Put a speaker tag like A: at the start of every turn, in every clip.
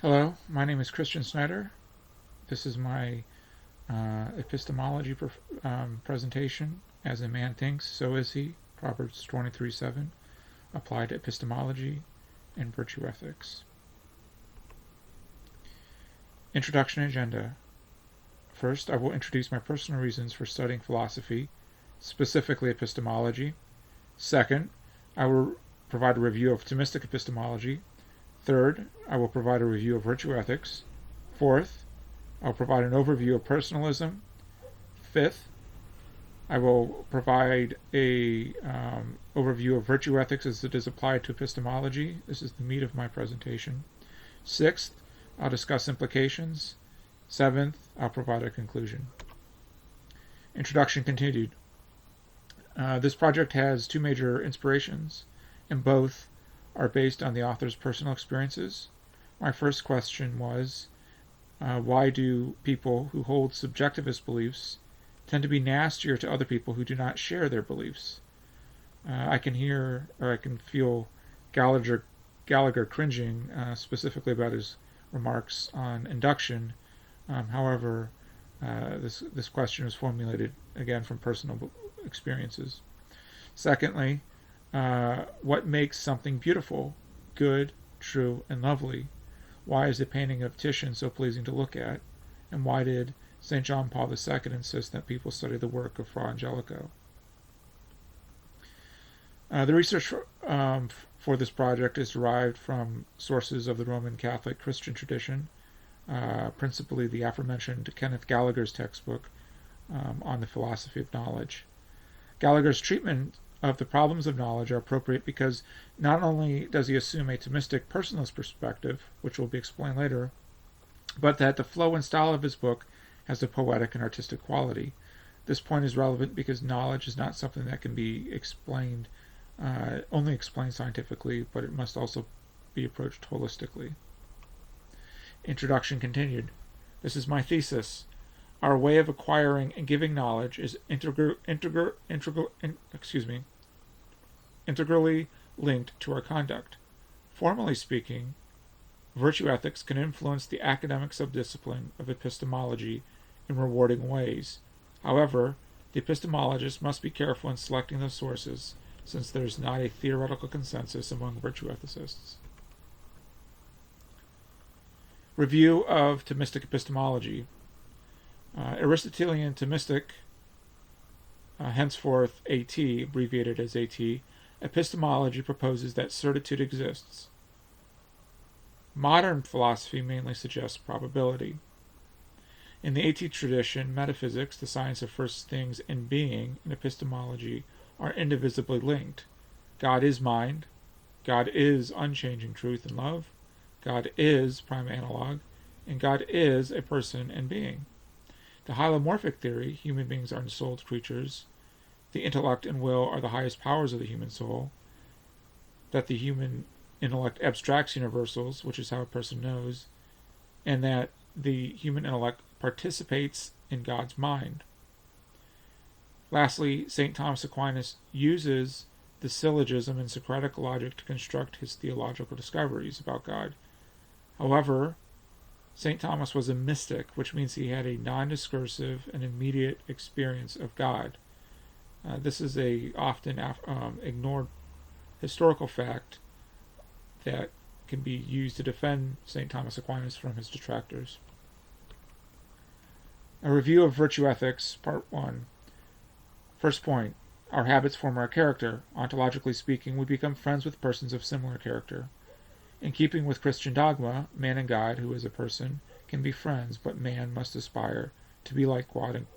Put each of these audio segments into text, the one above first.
A: Hello, my name is Christian Snyder. This is my epistemology presentation. As a man thinks, so is he. Proverbs 23:7, applied to epistemology and virtue ethics. Introduction agenda. First, I will introduce my personal reasons for studying philosophy, specifically epistemology. Second, I will provide a review of Thomistic epistemology. Third, I will provide a review of virtue ethics. Fourth, I'll provide an overview of personalism. Fifth, I will provide a overview of virtue ethics as it is applied to epistemology. This is the meat of my presentation. Sixth, I'll discuss implications. Seventh, I'll provide a conclusion. Introduction continued. This project has two major inspirations, and both are based on the author's personal experiences. My first question was, why do people who hold subjectivist beliefs tend to be nastier to other people who do not share their beliefs? I can feel Gallagher cringing, specifically about his remarks on induction. However, this question was formulated again from personal experiences. Secondly, what makes something beautiful, good, true, and lovely? Why is the painting of Titian so pleasing to look at? And why did St. John Paul II insist that people study the work of Fra Angelico? The research for this project is derived from sources of the Roman Catholic Christian tradition, principally the aforementioned Kenneth Gallagher's textbook on the philosophy of knowledge. Gallagher's treatment of the problems of knowledge are appropriate because not only does he assume a Thomistic personalist perspective, which will be explained later, but that the flow and style of his book has a poetic and artistic quality. This point is relevant because knowledge is not something that can be only explained scientifically, but it must also be approached holistically. Introduction continued. This is my thesis. Our way of acquiring and giving knowledge is integrally linked to our conduct. Formally speaking, virtue ethics can influence the academic subdiscipline of epistemology in rewarding ways. However, the epistemologist must be careful in selecting those sources, since there is not a theoretical consensus among virtue ethicists. Review of Thomistic epistemology. Aristotelian Thomistic, henceforth AT, abbreviated as AT, epistemology proposes that certitude exists. Modern philosophy mainly suggests probability. In the AT tradition, metaphysics, the science of first things and being, and epistemology are indivisibly linked. God is mind. God is unchanging truth and love. God is prime analog. And God is a person and being. The hylomorphic theory, human beings are ensouled creatures, the intellect and will are the highest powers of the human soul, that the human intellect abstracts universals, which is how a person knows, and that the human intellect participates in God's mind. Lastly, St. Thomas Aquinas uses the syllogism in Socratic logic to construct his theological discoveries about God. However, St. Thomas was a mystic, which means he had a non-discursive and immediate experience of God. This is a often ignored historical fact that can be used to defend St. Thomas Aquinas from his detractors. A review of virtue ethics, part 1. First point. Our habits form our character. Ontologically speaking, we become friends with persons of similar character. In keeping with Christian dogma, man and God, who is a person, can be friends, but man must aspire to be like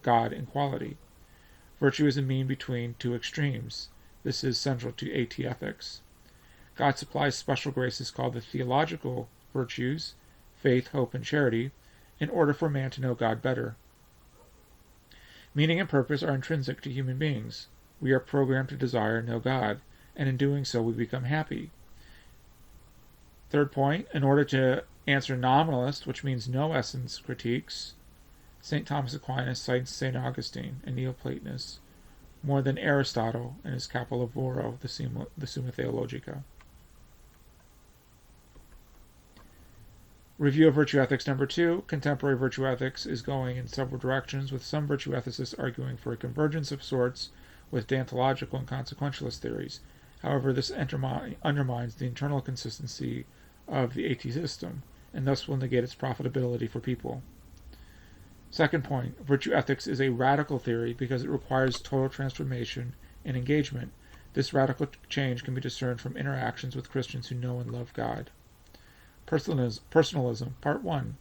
A: God in quality. Virtue is a mean between two extremes. This is central to AT ethics. God supplies special graces called the theological virtues, faith, hope, and charity, in order for man to know God better. Meaning and purpose are intrinsic to human beings. We are programmed to desire and know God, and in doing so we become happy. Third point, in order to answer nominalist, which means no essence critiques, St. Thomas Aquinas cites St. Augustine, a Neoplatonist, more than Aristotle in his Capolavoro, the Summa Theologica. Review of virtue ethics number 2. Contemporary virtue ethics is going in several directions, with some virtue ethicists arguing for a convergence of sorts with deontological and consequentialist theories. However, this undermines the internal consistency of the AT system, and thus will negate its profitability for people. Second point, virtue ethics is a radical theory because it requires total transformation and engagement. This radical change can be discerned from interactions with Christians who know and love God. Personalism, Part 1.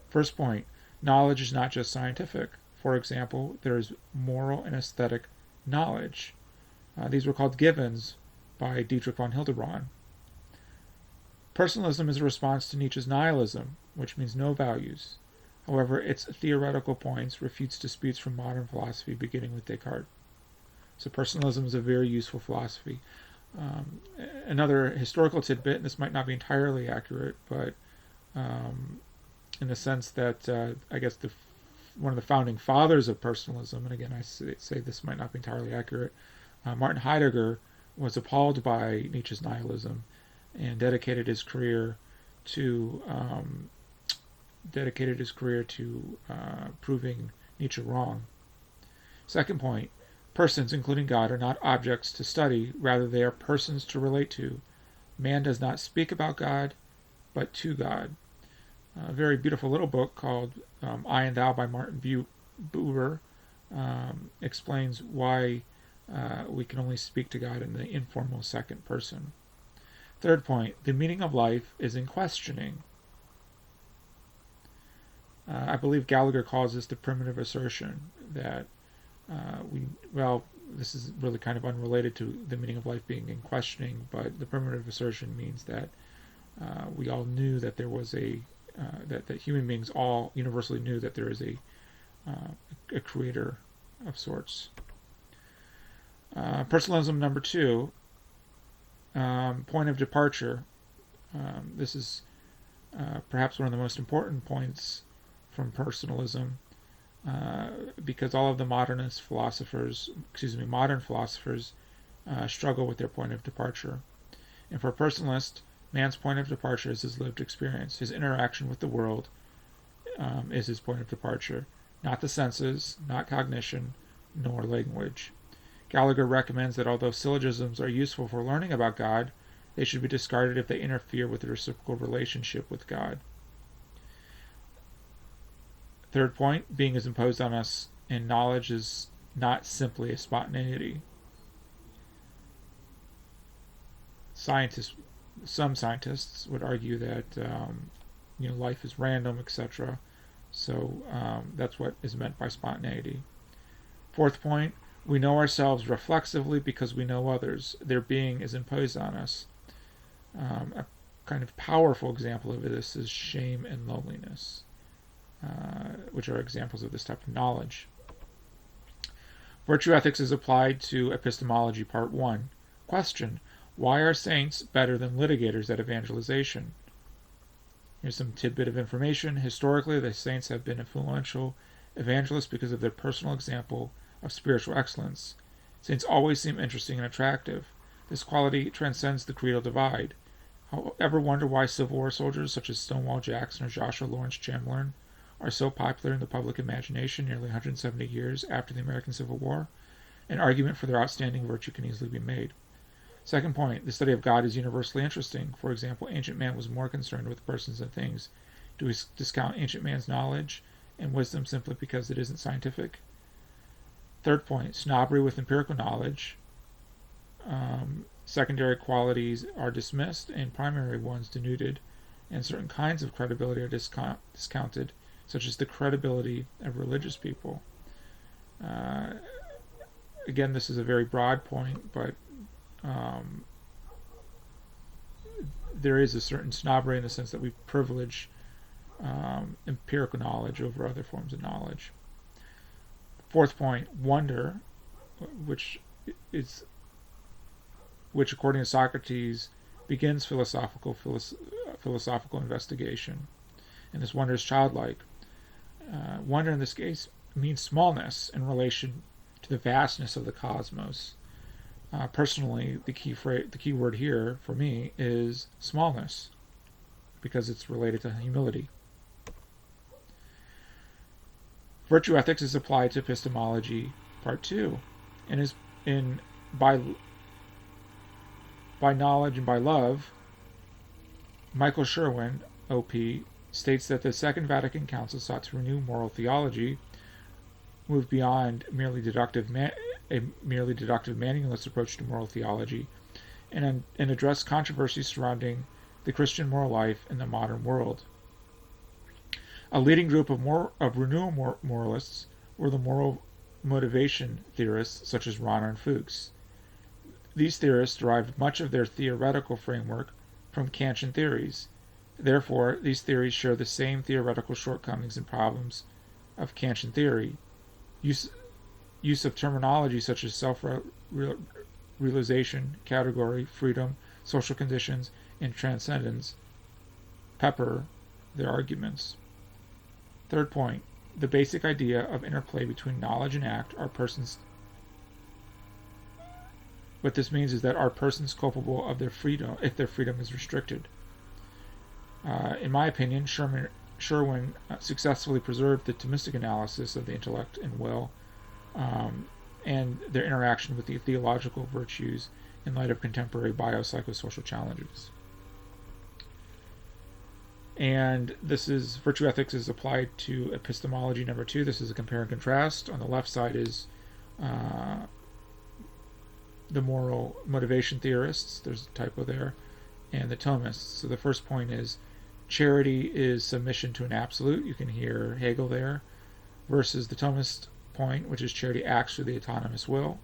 A: First point, knowledge is not just scientific. For example, there is moral and aesthetic knowledge. These were called givens by Dietrich von Hildebrand. Personalism is a response to Nietzsche's nihilism, which means no values. However, its theoretical points refutes disputes from modern philosophy, beginning with Descartes. So personalism is a very useful philosophy. Another historical tidbit, and this might not be entirely accurate, but in the sense that I guess one of the founding fathers of personalism, and again I say this might not be entirely accurate, Martin Heidegger was appalled by Nietzsche's nihilism and dedicated his career to proving Nietzsche wrong. Second point, persons, including God, are not objects to study, rather they are persons to relate to. Man does not speak about God, but to God. A very beautiful little book called I and Thou by Martin Buber explains why we can only speak to God in the informal second person. Third point, the meaning of life is in questioning. I believe Gallagher calls this the primitive assertion that this is really kind of unrelated to the meaning of life being in questioning, but the primitive assertion means that we all knew that there was that human beings all universally knew that there is a creator of sorts. Personalism number 2, point of departure. This is perhaps one of the most important points from personalism, because all of the modern philosophers struggle with their point of departure. And for a personalist, man's point of departure is his lived experience. His interaction with the world is his point of departure, not the senses, not cognition, nor language. Gallagher recommends that although syllogisms are useful for learning about God, they should be discarded if they interfere with the reciprocal relationship with God. Third point, being is imposed on us, and knowledge is not simply a spontaneity. Some scientists would argue that life is random, etc. So that's what is meant by spontaneity. Fourth point, we know ourselves reflexively because we know others. Their being is imposed on us. A kind of powerful example of this is shame and loneliness, which are examples of this type of knowledge. Virtue ethics is applied to epistemology, part 1. Question, why are saints better than litigators at evangelization? Here's some tidbit of information. Historically, the saints have been influential evangelists because of their personal example of spiritual excellence. Saints always seem interesting and attractive. This quality transcends the creedal divide. Ever wonder why Civil War soldiers such as Stonewall Jackson or Joshua Lawrence Chamberlain are so popular in the public imagination nearly 170 years after the American Civil War? An argument for their outstanding virtue can easily be made. Second point, the study of God is universally interesting. For example, ancient man was more concerned with persons and things. Do we discount ancient man's knowledge and wisdom simply because it isn't scientific? Third point, snobbery with empirical knowledge. Secondary qualities are dismissed and primary ones denuded, and certain kinds of credibility are discounted, such as the credibility of religious people. Again, this is a very broad point, but there is a certain snobbery in the sense that we privilege empirical knowledge over other forms of knowledge. Fourth point, wonder, which according to Socrates begins philosophical investigation, and this wonder is childlike. Wonder in this case means smallness in relation to the vastness of the cosmos. Personally, the key word here for me is smallness. because it's related to humility. Virtue ethics is applied to epistemology, part 2, and is by knowledge and by love. Michael Sherwin, OP, states that the Second Vatican Council sought to renew moral theology, move beyond a merely deductive manualist approach to moral theology, and address controversies surrounding the Christian moral life in the modern world. A leading group of renewal moralists were the moral motivation theorists such as Rahner and Fuchs. These theorists derived much of their theoretical framework from Kantian theories. Therefore, these theories share the same theoretical shortcomings and problems of Kantian theory. Use of terminology such as self-realization, category, freedom, social conditions, and transcendence pepper their arguments. Third point, the basic idea of interplay between knowledge and act are persons. What this means is that are persons culpable of their freedom if their freedom is restricted. In my opinion, Sherwin successfully preserved the Thomistic analysis of the intellect and will and their interaction with the theological virtues in light of contemporary biopsychosocial challenges. And this is virtue ethics is applied to epistemology number 2. This is a compare and contrast. On the left side is the moral motivation theorists. There's a typo there. And the Thomists. So the first point is charity is submission to an absolute. You can hear Hegel there. Versus the Thomist point, which is charity acts through the autonomous will.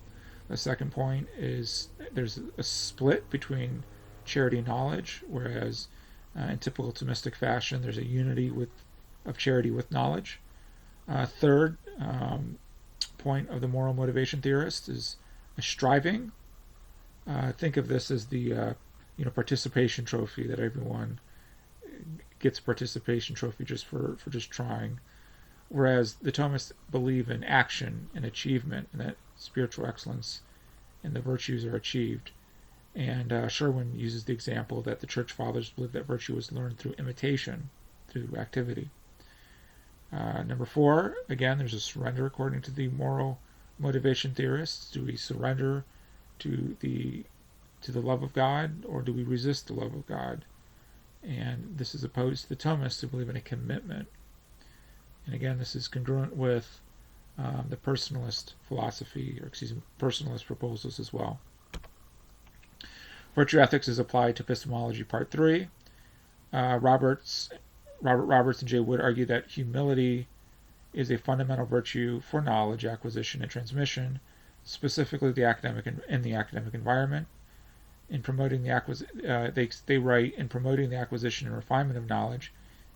A: The second point is there's a split between charity and knowledge, whereas in typical Thomistic fashion, there's a unity of charity with knowledge. Third point of the moral motivation theorist is a striving. Think of this as the participation trophy that everyone gets a participation trophy just for just trying. Whereas the Thomists believe in action and achievement, and that spiritual excellence and the virtues are achieved. And Sherwin uses the example that the Church Fathers believed that virtue was learned through imitation, through activity. Number 4, again, there's a surrender according to the moral motivation theorists. Do we surrender to the love of God, or do we resist the love of God? And this is opposed to the Thomists who believe in a commitment. And again, this is congruent with the personalist philosophy, personalist proposals as well. Virtue ethics is applied to epistemology, part 3. Robert Roberts and J. Wood argue that humility is a fundamental virtue for knowledge acquisition and transmission, specifically in the academic environment. In promoting the they write, in promoting the acquisition and refinement of knowledge,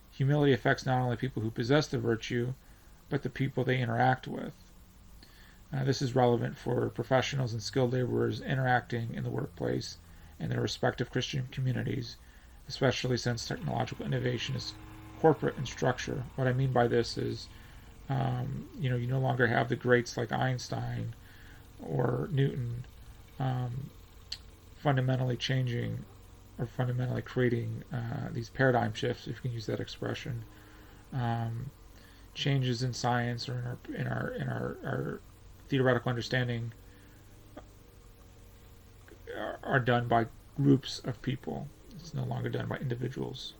A: humility affects not only people who possess the virtue, but the people they interact with. This is relevant for professionals and skilled laborers interacting in the workplace and their respective Christian communities, especially since technological innovation is corporate in structure. What I mean by this is, you no longer have the greats like Einstein or Newton fundamentally changing or fundamentally creating these paradigm shifts, if you can use that expression. Changes in science or in our theoretical understanding are done by groups of people. It's no longer done by individuals.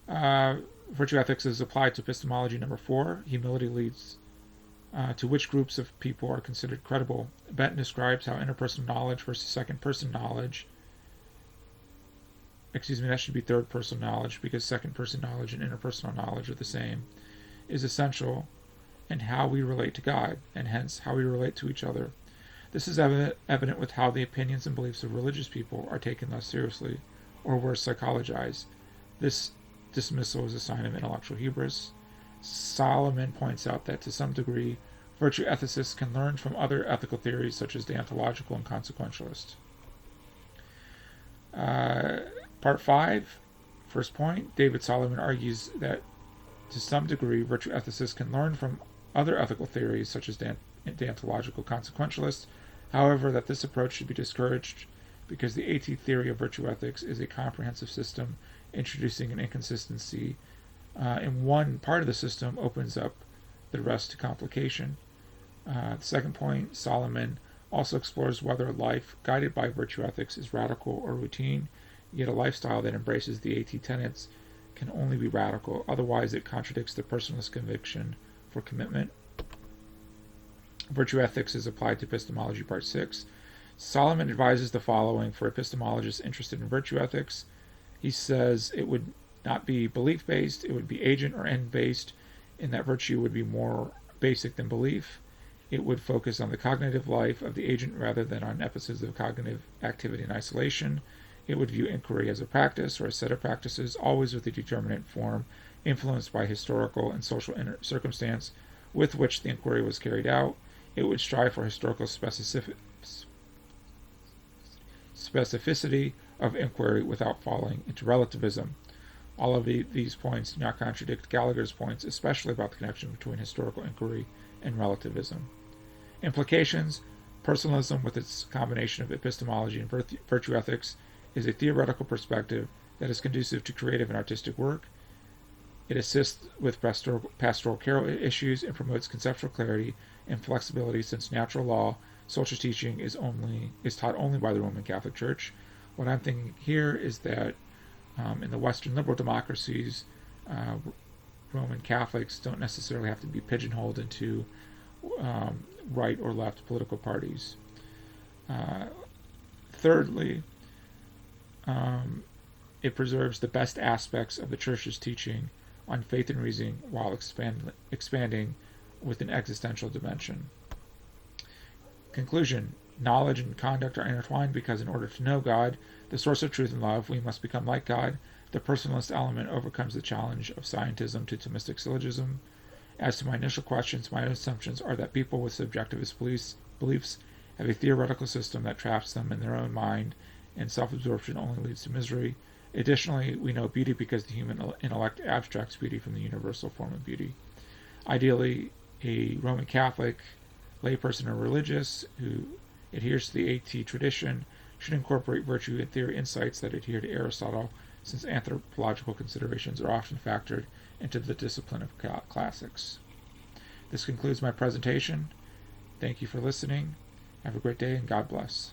A: Virtue ethics is applied to epistemology number 4. Humility leads to which groups of people are considered credible. Benton describes how interpersonal knowledge versus second-person knowledge, that should be third-person knowledge because second-person knowledge and interpersonal knowledge are the same, is essential in how we relate to God, and hence how we relate to each other. This is evident with how the opinions and beliefs of religious people are taken less seriously, or worse, psychologized. This dismissal is a sign of intellectual hubris. Solomon points out that to some degree, virtue ethicists can learn from other ethical theories such as deontological and consequentialist. Part 5, first point, David Solomon argues that to some degree, virtue ethicists can learn from other ethical theories such as deontological consequentialists, however, that this approach should be discouraged because the AT theory of virtue ethics is a comprehensive system introducing an inconsistency in one part of the system opens up the rest to complication. The second point, Solomon also explores whether a life guided by virtue ethics is radical or routine, yet a lifestyle that embraces the AT tenets can only be radical, otherwise it contradicts the personalist conviction for commitment. Virtue ethics is applied to epistemology, part 6. Solomon advises the following for epistemologists interested in virtue ethics. He says it would not be belief-based, it would be agent or end-based, in that virtue would be more basic than belief. It would focus on the cognitive life of the agent rather than on episodes of cognitive activity in isolation. It would view inquiry as a practice or a set of practices, always with a determinate form, influenced by historical and social circumstance with which the inquiry was carried out. It would strive for historical specificity of inquiry without falling into relativism. All of these points do not contradict Gallagher's points, especially about the connection between historical inquiry and relativism. Implications: personalism, with its combination of epistemology and virtue ethics, is a theoretical perspective that is conducive to creative and artistic work. It assists with pastoral care issues and promotes conceptual clarity and flexibility, since natural law, social teaching is taught only by the Roman Catholic Church. What I'm thinking here is that in the Western liberal democracies, Roman Catholics don't necessarily have to be pigeonholed into right or left political parties. Thirdly, it preserves the best aspects of the Church's teaching on faith and reason while expanding with an existential dimension. Conclusion: knowledge and conduct are intertwined because in order to know God, the source of truth and love, we must become like God. The personalist element overcomes the challenge of scientism to Thomistic syllogism. As to my initial questions, my assumptions are that people with subjectivist beliefs have a theoretical system that traps them in their own mind, and self-absorption only leads to misery. Additionally, we know beauty because the human intellect abstracts beauty from the universal form of beauty. Ideally, a Roman Catholic layperson or religious who adheres to the AT tradition should incorporate virtue and theory insights that adhere to Aristotle, since anthropological considerations are often factored into the discipline of classics. This concludes my presentation. Thank you for listening. Have a great day and God bless.